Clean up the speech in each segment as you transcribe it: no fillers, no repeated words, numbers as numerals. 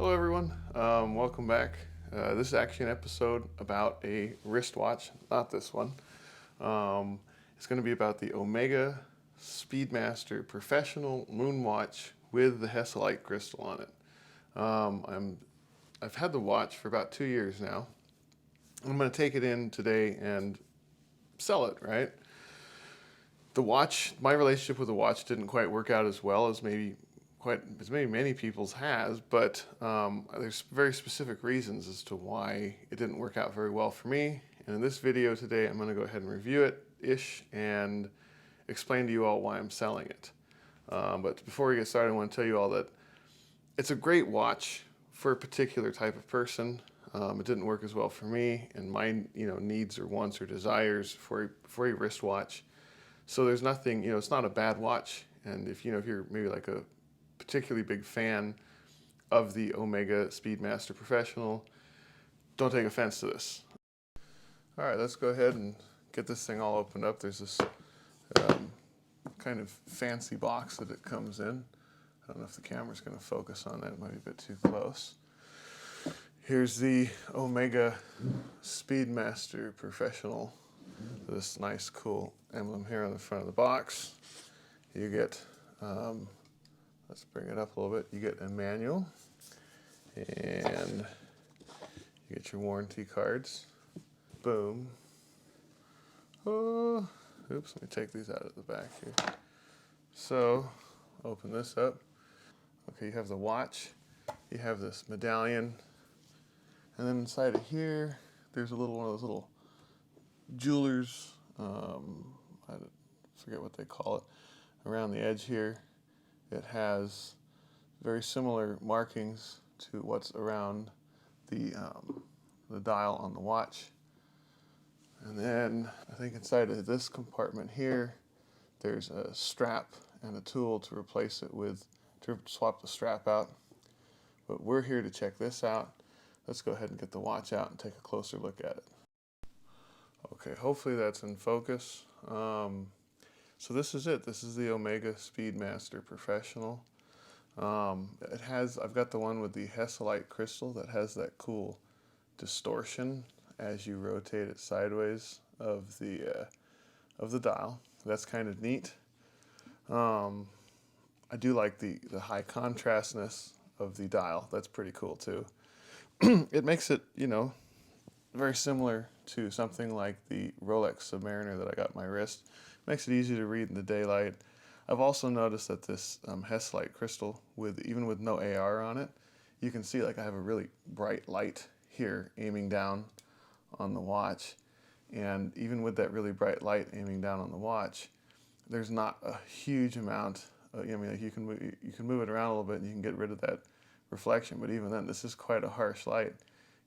Hello everyone, welcome back. This is actually an episode about a wristwatch, not this one. It's going to be about the Omega Speedmaster Professional Moonwatch with the Hesalite crystal on it. I've had the watch for about 2 years now. I'm going to take it in today and sell it, right? The watch, my relationship with the watch didn't quite work out as well as many people's has, but there's very specific reasons as to why it didn't work out very well for me. And in this video today, I'm going to go ahead and review it-ish and explain to you all why I'm selling it. But before we get started, I want to tell you all that it's a great watch for a particular type of person. It didn't work as well for me and my needs or wants or desires for a wristwatch. So there's nothing, it's not a bad watch. And if you're maybe like a particularly big fan of the Omega Speedmaster Professional, don't take offense to this. All right, let's go ahead and get this thing all opened up. There's this kind of fancy box that it comes in. I don't know if the camera's going to focus on that. It might be a bit too close. Here's the Omega Speedmaster Professional. This nice, cool emblem here on the front of the box. You get, let's bring it up a little bit. You get a manual, and you get your warranty cards. Boom. Oh, oops, let me take these out of the back here. So, open this up. Okay, you have the watch. You have this medallion. And then inside of here, there's one of those little jewelers, I forget what they call it, around the edge here. It has very similar markings to what's around the dial on the watch. And then I think inside of this compartment here, there's a strap and a tool to replace it with, to swap the strap out. But we're here to check this out. Let's go ahead and get the watch out and take a closer look at it. Okay, hopefully that's in focus. So this is it. This is the Omega Speedmaster Professional. I've got the one with the Hesalite crystal that has that cool distortion as you rotate it sideways of the dial. That's kind of neat. I do like the high contrastness of the dial. That's pretty cool too. It makes it, very similar to something like the Rolex Submariner that I got on my wrist. Makes it easy to read in the daylight. I've also noticed that this Hesalite crystal, even with no AR on it, you can see like I have a really bright light here aiming down on the watch. And even with that really bright light aiming down on the watch, there's not a huge amount. Like you can move it around a little bit and you can get rid of that reflection. But even then, this is quite a harsh light.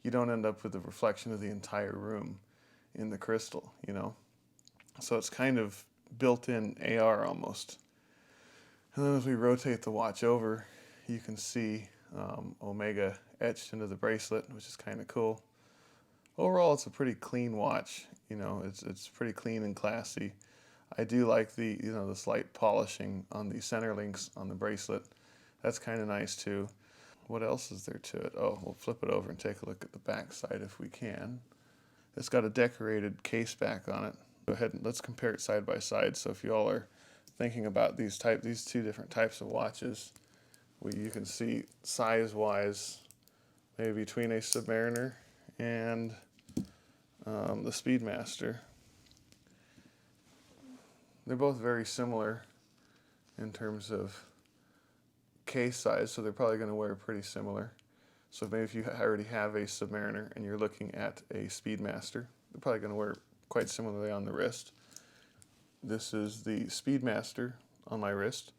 You don't end up with the reflection of the entire room in the crystal, So it's kind of built-in AR almost. And then as we rotate the watch over, you can see Omega etched into the bracelet, which is kind of cool. Overall, it's a pretty clean watch. It's pretty clean and classy. I do like the slight polishing on the center links on the bracelet. That's kind of nice too. What else is there to it? Oh, we'll flip it over and take a look at the back side if we can. It's got a decorated case back on it. Go ahead and let's compare it side by side. So if you all are thinking about these two different types of watches, you can see size-wise, maybe between a Submariner and the Speedmaster. They're both very similar in terms of case size, so they're probably going to wear pretty similar. So maybe if you already have a Submariner and you're looking at a Speedmaster, they're probably going to wear quite similarly on the wrist. This is the Speedmaster on my wrist.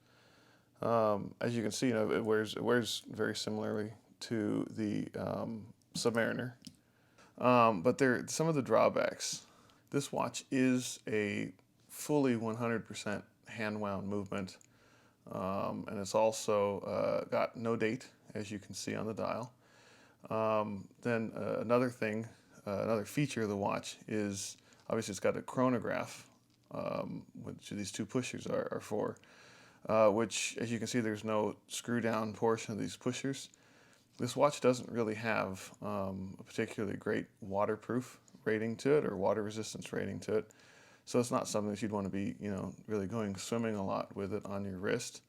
As you can see, it wears very similarly to the Submariner. But there are some of the drawbacks. This watch is a fully 100% hand-wound movement. And it's also got no date, as you can see on the dial. Then another feature of the watch is, obviously it's got a chronograph, which these two pushers are for, which, as you can see, there's no screw-down portion of these pushers. This watch doesn't really have a particularly great waterproof rating to it or water resistance rating to it. So it's not something that you'd want to be, really going swimming a lot with it on your wrist.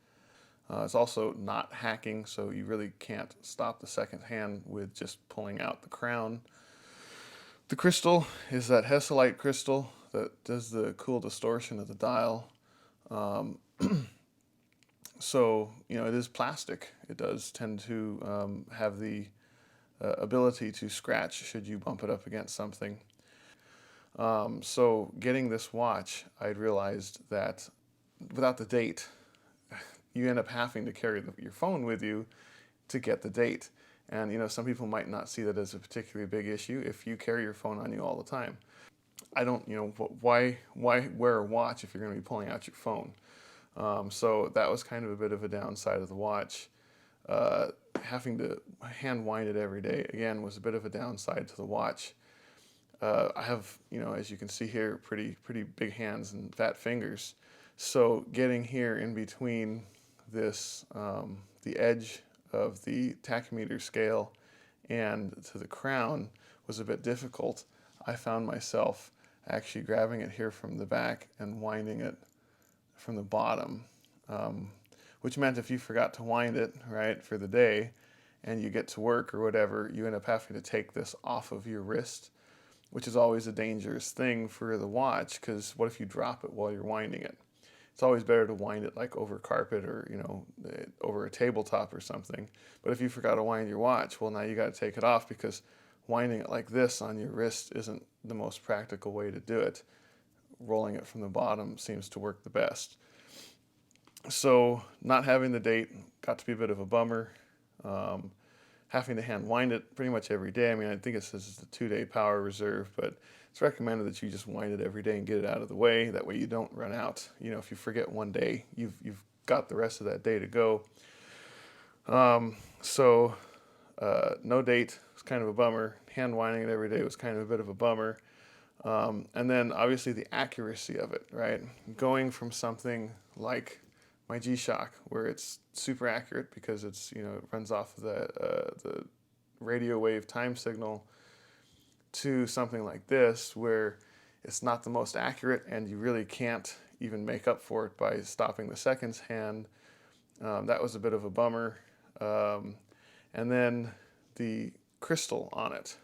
It's also not hacking, so you really can't stop the second hand with just pulling out the crown. The crystal is that Hesalite crystal that does the cool distortion of the dial. Um, so, it is plastic. It does tend to have the ability to scratch should you bump it up against something. So getting this watch, I'd realized that without the date, you end up having to carry your phone with you to get the date. And some people might not see that as a particularly big issue if you carry your phone on you all the time. I don't, why wear a watch if you're going to be pulling out your phone? So that was kind of a bit of a downside of the watch. Having to hand wind it every day again was a bit of a downside to the watch. I have, as you can see here, pretty big hands and fat fingers. So getting here in between this, the edge of the tachymeter scale and to the crown was a bit difficult. I found myself actually grabbing it here from the back and winding it from the bottom, which meant if you forgot to wind it, right, for the day and you get to work or whatever, you end up having to take this off of your wrist, which is always a dangerous thing for the watch because what if you drop it while you're winding it? It's always better to wind it like over carpet or, over a tabletop or something. But if you forgot to wind your watch, well, now you got to take it off because winding it like this on your wrist isn't the most practical way to do it. Rolling it from the bottom seems to work the best. So not having the date got to be a bit of a bummer. Having to hand wind it pretty much every day. I mean, I think it says it's a 2-day power reserve, but it's recommended that you just wind it every day and get it out of the way. That way you don't run out. If you forget one day, you've got the rest of that day to go. So no date was kind of a bummer. Hand winding it every day was kind of a bit of a bummer. And then obviously the accuracy of it, right? Going from something like my G-Shock, where it's super accurate because it's, it runs off of the radio wave time signal, to something like this, where it's not the most accurate and you really can't even make up for it by stopping the seconds hand. That was a bit of a bummer. And then the crystal on it.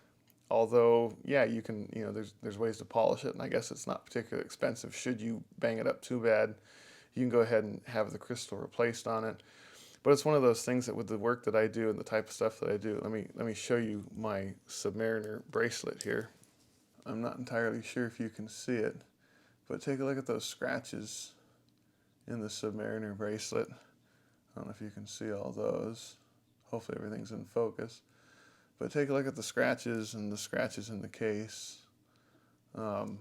Although, yeah, you can, there's ways to polish it, and I guess it's not particularly expensive. Should you bang it up too bad, you can go ahead and have the crystal replaced on it. But it's one of those things that with the work that I do and the type of stuff that I do, let me show you my Submariner bracelet here. I'm not entirely sure if you can see it, but take a look at those scratches in the Submariner bracelet. I don't know if you can see all those. Hopefully everything's in focus. But take a look at the scratches and the scratches in the case. Your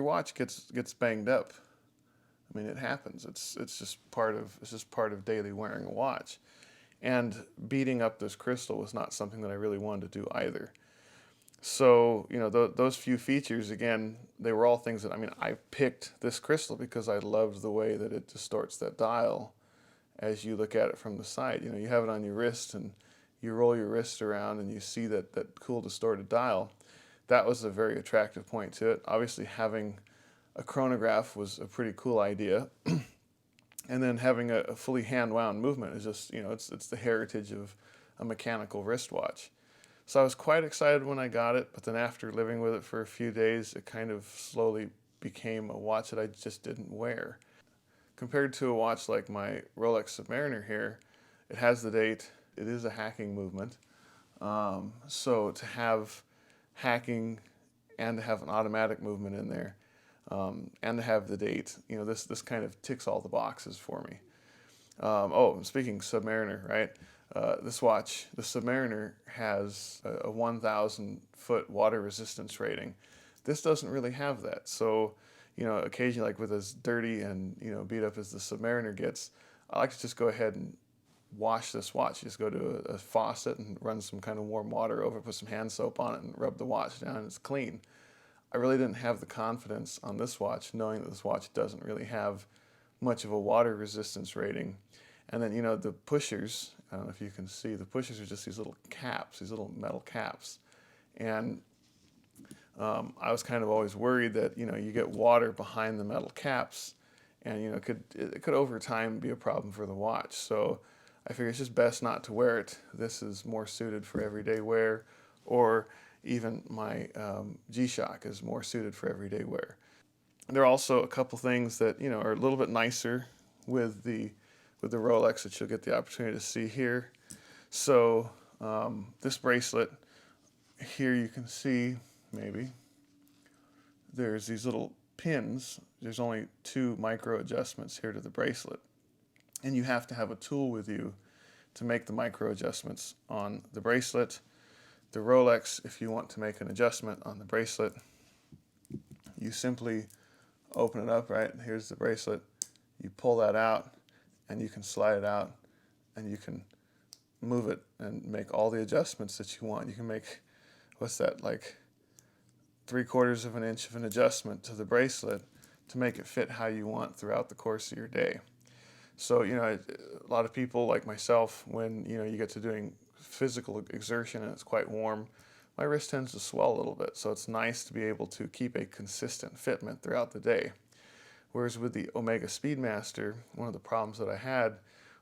watch gets banged up. I mean, it happens. It's just part of daily wearing a watch. And beating up this crystal was not something that I really wanted to do either. So, those few features, again, they were all things that, I picked this crystal because I loved the way that it distorts that dial as you look at it from the side. You have it on your wrist and you roll your wrist around and you see that cool distorted dial. That was a very attractive point to it. Obviously, having a chronograph was a pretty cool idea. And then having a fully hand-wound movement is just, it's the heritage of a mechanical wristwatch. So I was quite excited when I got it, but then after living with it for a few days, it kind of slowly became a watch that I just didn't wear. Compared to a watch like my Rolex Submariner here, it has the date, it is a hacking movement. So to have hacking and to have an automatic movement in there, and to have the date, this kind of ticks all the boxes for me. Speaking Submariner, right? This watch, the Submariner, has a 1,000 foot water resistance rating. This doesn't really have that. So, occasionally, like with as dirty and, beat up as the Submariner gets, I like to just go ahead and wash this watch. You just go to a faucet and run some kind of warm water over it, put some hand soap on it, and rub the watch down, and it's clean. I really didn't have the confidence on this watch, knowing that this watch doesn't really have much of a water resistance rating. And then, the pushers I don't know if you can see, the pushers are just these little caps, these little metal caps. And I was kind of always worried that, you get water behind the metal caps, and, it could over time be a problem for the watch. So I figure it's just best not to wear it. This is more suited for everyday wear, or even my G-Shock is more suited for everyday wear. There are also a couple things that, are a little bit nicer with the Rolex that you'll get the opportunity to see here. So this bracelet here, you can see, maybe, there's these little pins. There's only 2 micro adjustments here to the bracelet. And you have to have a tool with you to make the micro adjustments on the bracelet. The Rolex, if you want to make an adjustment on the bracelet, you simply open it up, right? Here's the bracelet. You pull that out, and you can slide it out, and you can move it and make all the adjustments that you want. You can make, what's that, like 3/4 of an inch of an adjustment to the bracelet to make it fit how you want throughout the course of your day. So, a lot of people like myself, when, you get to doing physical exertion and it's quite warm, my wrist tends to swell a little bit. So it's nice to be able to keep a consistent fitment throughout the day. Whereas with the Omega Speedmaster, one of the problems that I had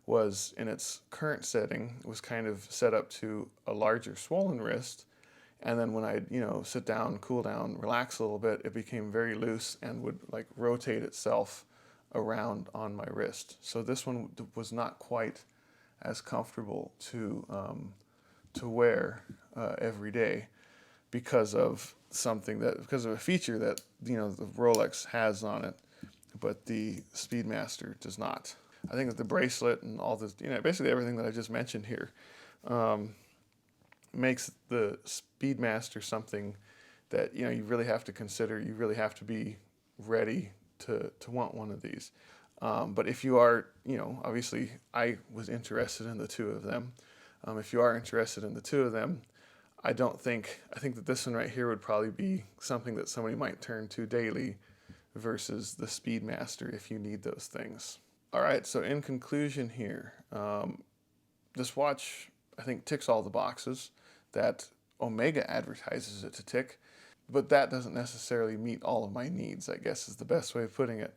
was in its current setting, it was kind of set up to a larger swollen wrist. And then when I'd, sit down, cool down, relax a little bit, it became very loose and would like rotate itself around on my wrist. So this one was not quite as comfortable to wear every day because of a feature that, the Rolex has on it, but the Speedmaster does not. I think that the bracelet and all this, basically everything that I just mentioned here, makes the Speedmaster something that, you really have to consider. You really have to be ready to want one of these. But if you are, obviously I was interested in the 2 of them. If you are interested in the 2 of them, I think that this one right here would probably be something that somebody might turn to daily versus the Speedmaster if you need those things. All right, so in conclusion here, this watch, I think, ticks all the boxes that Omega advertises it to tick, but that doesn't necessarily meet all of my needs, I guess is the best way of putting it.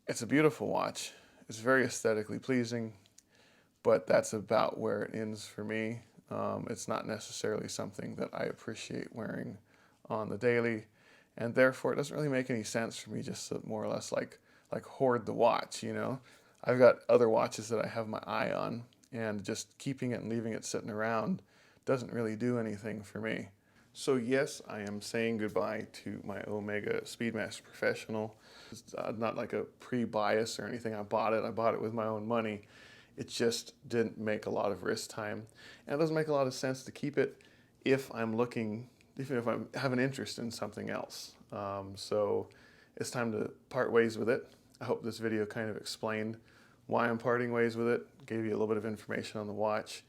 It's a beautiful watch. It's very aesthetically pleasing, but that's about where it ends for me. It's not necessarily something that I appreciate wearing on the daily, and therefore it doesn't really make any sense for me just to more or less like hoard the watch, I've got other watches that I have my eye on, and just keeping it and leaving it sitting around doesn't really do anything for me. So yes, I am saying goodbye to my Omega Speedmaster Professional. It's not like a pre-bias or anything. I bought it with my own money. It just didn't make a lot of wrist time. And it doesn't make a lot of sense to keep it if I'm looking, even if I have an interest in something else. So it's time to part ways with it. I hope this video kind of explained why I'm parting ways with it, gave you a little bit of information on the watch,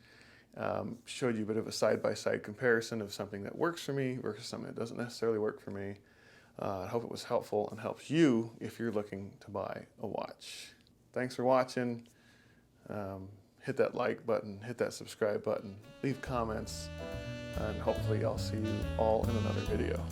showed you a bit of a side-by-side comparison of something that works for me versus something that doesn't necessarily work for me. I hope it was helpful and helps you if you're looking to buy a watch. Thanks for watching. Hit that like button, hit that subscribe button, leave comments, and hopefully I'll see you all in another video.